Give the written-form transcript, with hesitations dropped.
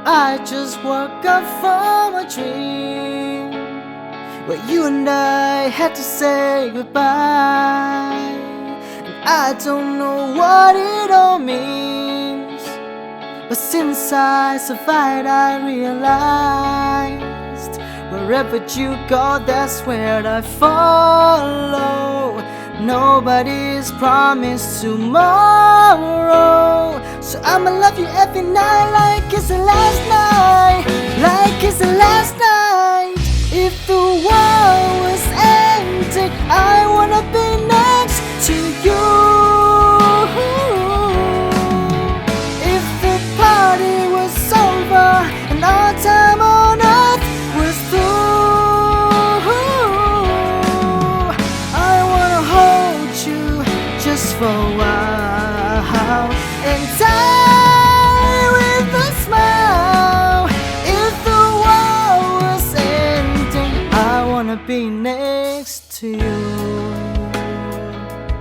I just woke up from a dream where you and I had to say goodbye. And I don't know what it all means, but since I survived I realized wherever you go, that's where I follow. Nobody's promised tomorrow, so I'ma love you every night like it's the last night, like it's the last night. If the world was ending, I wanna be next to you. If the party was over and our time on earth was through, I wanna hold you just for a while and die with a smile. If the world was ending, I wanna be next to you.